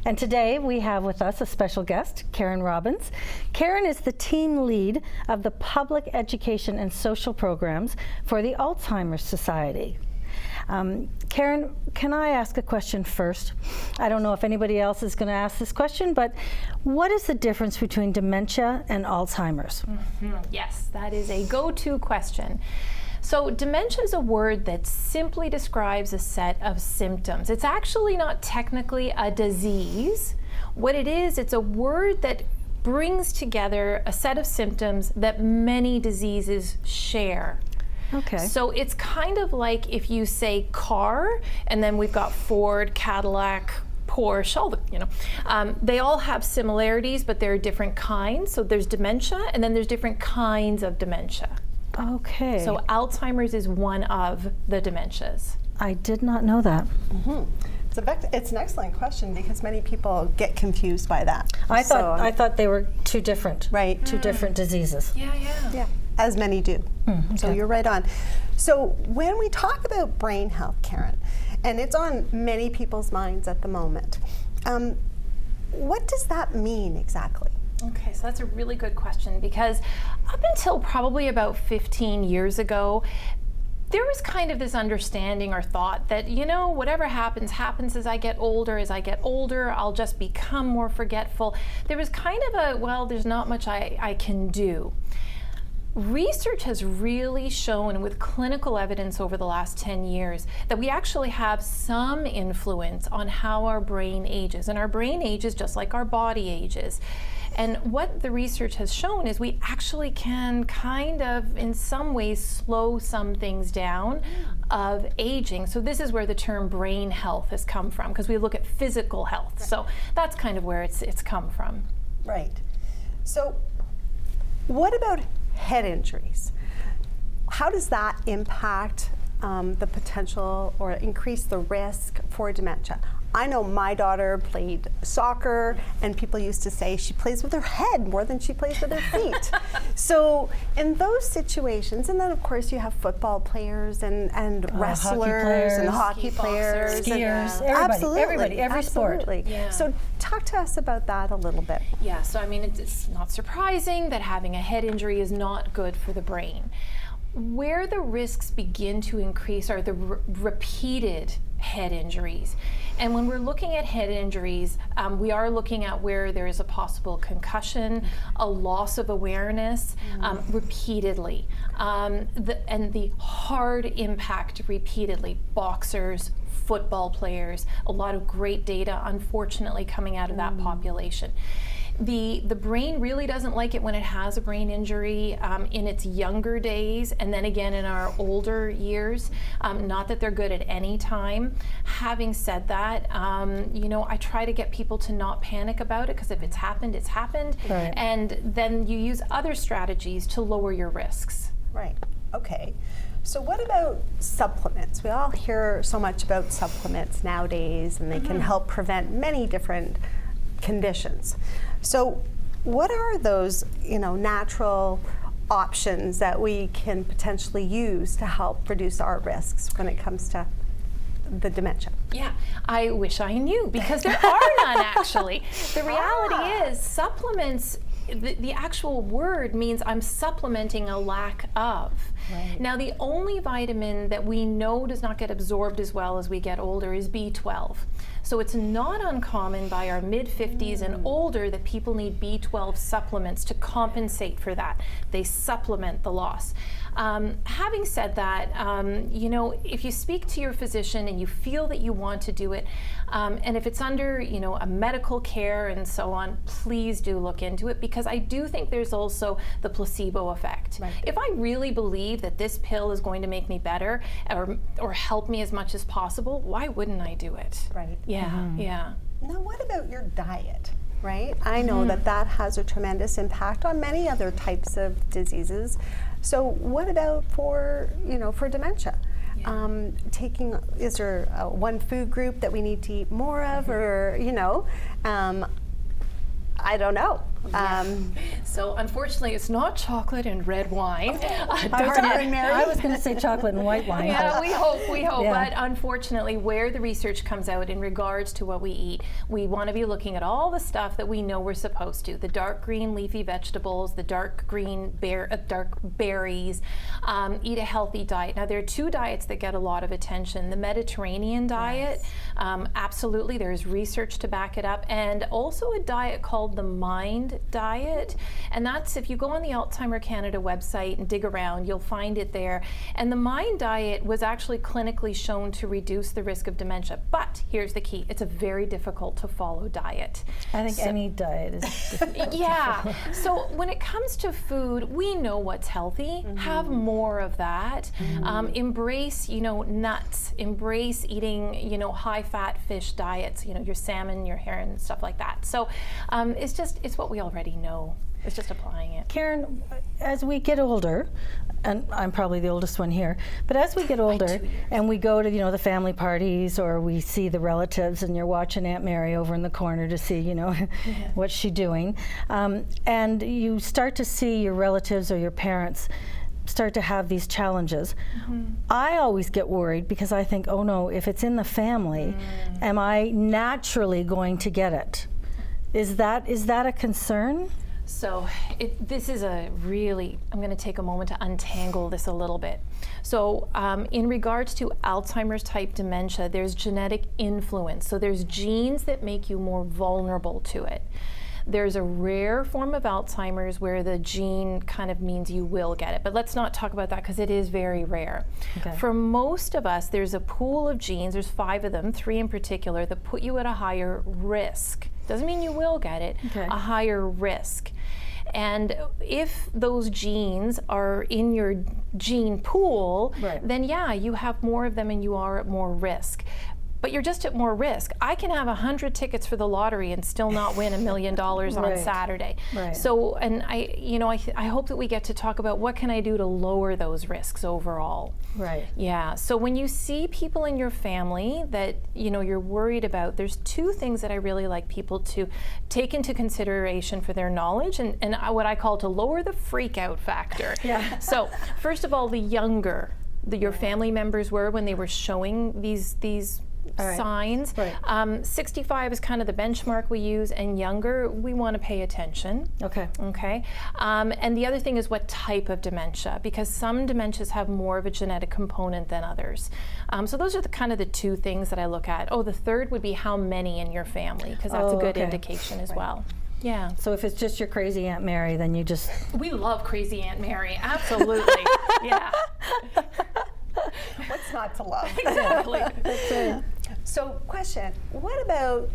And today we have with us a special guest, Karen Robbins. Karen is the team lead of the Public Education and Social Programs for the Alzheimer's Society. Karen, can I ask a question first? I don't know if anybody else is going to ask this question, but what is the difference between dementia and Alzheimer's? Yes, that is a go-to question. So dementia is a word that simply describes a set of symptoms. It's actually not technically a disease. What it is, it's a word that brings together a set of symptoms that many diseases share. Okay. So it's kind of like if you say car, and then we've got Ford, Cadillac, Porsche, all the, they all have similarities, but there are different kinds. So there's dementia, and then there's different kinds of dementia. Okay. So Alzheimer's is one of the dementias. I did not know that. It's an excellent question because many people get confused by that. I thought they were two different. Right. Two different diseases. Yeah, as many do. Okay. So you're right on. So when we talk about brain health, Karen, and it's on many people's minds at the moment, what does that mean exactly? Okay, so that's a really good question because up until probably about 15 years ago, there was kind of this understanding or thought that, you know, whatever happens as I get older. As I get older, I'll just become more forgetful. There was kind of a, well, there's not much I can do. Research has really shown, with clinical evidence over the last 10 years, that we actually have some influence on how our brain ages. And our brain ages just like our body ages. And what the research has shown is we actually can kind of, in some ways, slow some things down of aging. So this is where the term brain health has come from, because we look at physical health. Right. So that's kind of where it's come from. Right. So what about head injuries? How does that impact the potential or increase the risk for dementia? I know my daughter played soccer, and people used to say she plays with her head more than she plays with her feet. So in those situations, and then of course you have football players and wrestlers and hockey players, skiers, everybody, every sport. Yeah. So talk to us about that a little bit. Yeah, so I mean, it's not surprising that having a head injury is not good for the brain. Where the risks begin to increase are the repeated head injuries. And when we're looking at head injuries, we are looking at where there is a possible concussion, a loss of awareness repeatedly, and the hard impact repeatedly. Boxers, football players, a lot of great data, unfortunately, coming out of that population. The brain really doesn't like it when it has a brain injury in its younger days, and then again in our older years. Not that they're good at any time. Having said that, you know, I try to get people to not panic about it, because if it's happened, it's happened. Right. And then you use other strategies to lower your risks. Right. Okay. So what about supplements? We all hear so much about supplements nowadays, and they can help prevent many different conditions. So what are those, you know, natural options that we can potentially use to help reduce our risks when it comes to the dementia? Yeah, I wish I knew, because there are none actually. The reality is supplements, the actual word means I'm supplementing a lack of. Right. Now, the only vitamin that we know does not get absorbed as well as we get older is B12. So it's not uncommon by our mid-50s and older that people need B12 supplements to compensate for that. They supplement the loss. Having said that, you know, if you speak to your physician and you feel that you want to do it, and if it's under, you know, a medical care and so on, please do look into it, because I do think there's also the placebo effect. Right. If I really believe that this pill is going to make me better or help me as much as possible, why wouldn't I do it? Right. Yeah, yeah. Now, what about your diet? Right? I know that has a tremendous impact on many other types of diseases. So what about for, you know, for dementia? Yeah. Is there one food group that we need to eat more of, or, you know, I don't know. So unfortunately, it's not chocolate and red wine. I was going to say chocolate and white wine. Yeah, we hope. Yeah. But unfortunately, where the research comes out in regards to what we eat, we want to be looking at all the stuff that we know we're supposed to: the dark green leafy vegetables, the dark green dark berries. Eat a healthy diet. Now, there are two diets that get a lot of attention: the Mediterranean diet. Absolutely, there's research to back it up, and also a diet called the Mind diet. And that's, if you go on the Alzheimer Canada website and dig around, you'll find it there. And the Mind diet was actually clinically shown to reduce the risk of dementia. But here's the key: it's a very difficult to follow diet. I think any diet is difficult. Yeah. So when it comes to food, we know what's healthy. Have more of that. Embrace, nuts. Embrace eating, high-fat fish diets. Your salmon, your herring, stuff like that. So it's what we already know. It's just applying it. Karen, as we get older, and I'm probably the oldest one here, but as we get older and we go to the family parties, or we see the relatives, and you're watching Aunt Mary over in the corner to see what's she doing, and you start to see your relatives or your parents start to have these challenges. I always get worried because I think, oh no, if it's in the family, am I naturally going to get it? Is that a concern? So this is I'm going to take a moment to untangle this a little bit. So in regards to Alzheimer's type dementia, there's genetic influence. So there's genes that make you more vulnerable to it. There's a rare form of Alzheimer's where the gene kind of means you will get it, but let's not talk about that because it is very rare. Okay. For most of us, there's a pool of genes, there's 5 of them, 3 in particular, that put you at a higher risk. Doesn't mean you will get it, okay. A higher risk. And if those genes are in your gene pool, right. then yeah, you have more of them and you are at more risk. But you're just at more risk. I can have 100 tickets for the lottery and still not win $1 million on Right. Saturday. Right. So, and I hope that we get to talk about what can I do to lower those risks overall. Right. Yeah. So when you see people in your family that you're worried about, there's 2 things that I really like people to take into consideration for their knowledge and what I call to lower the freak out factor. Yeah. So first of all, the younger your family members were when they were showing these right. signs. Right. 65 is kind of the benchmark we use, and younger, we want to pay attention. Okay. Okay. And the other thing is what type of dementia, because some dementias have more of a genetic component than others. So those are kind of the 2 things that I look at. Oh, the third would be how many in your family, because that's a good okay. indication as well. Yeah. So if it's just your crazy Aunt Mary, then you just... We love crazy Aunt Mary. Absolutely. Yeah. What's not to love? Exactly. So question, what about,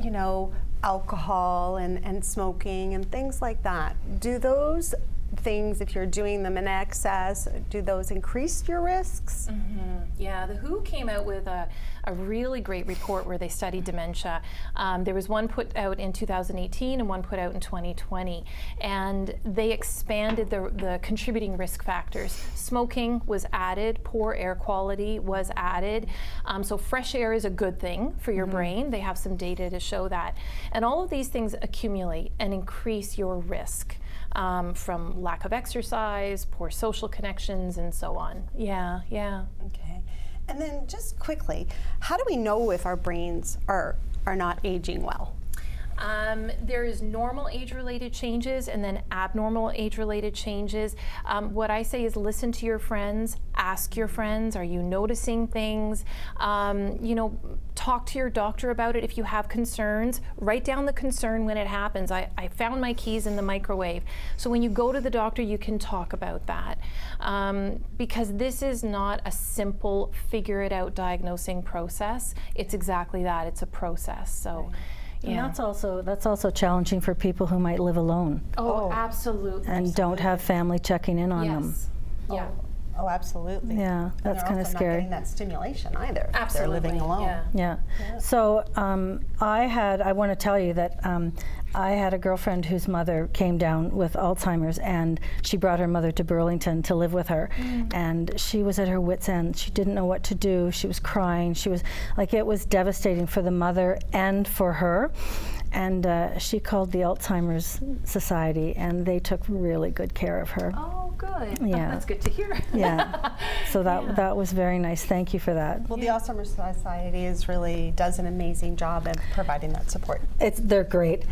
alcohol and smoking and things like that? Do those things, if you're doing them in excess, do those increase your risks? Yeah, the WHO came out with a really great report where they studied dementia. There was one put out in 2018 and one put out in 2020, and they expanded the contributing risk factors. Smoking was added, poor air quality was added, so fresh air is a good thing for your brain. They have some data to show that. And all of these things accumulate and increase your risk. From lack of exercise, poor social connections, and so on. Yeah. Okay. And then just quickly, how do we know if our brains are not aging well? There is normal age-related changes and then abnormal age-related changes. What I say is listen to your friends, ask your friends, are you noticing things? Talk to your doctor about it if you have concerns. Write down the concern when it happens. I found my keys in the microwave. So when you go to the doctor, you can talk about that. Because this is not a simple figure-it-out diagnosing process. It's exactly that. It's a process. So. Right. Yeah. And that's also challenging for people who might live alone Oh, absolutely. and don't have family checking in on them. Yes. Yeah. Oh, absolutely. Yeah, that's kind of scary. Not getting that stimulation either. Absolutely. They're living alone. Yeah. Yeah. So I want to tell you that I had a girlfriend whose mother came down with Alzheimer's, and she brought her mother to Burlington to live with her. And she was at her wit's end. She didn't know what to do. She was crying. She was like, it was devastating for the mother and for her. and she called the Alzheimer's Society, and they took really good care of her. Oh, good. Yeah. That's good to hear. Yeah. So that was very nice. Thank you for that. Well, the Alzheimer's Society does an amazing job in providing that support. They're great.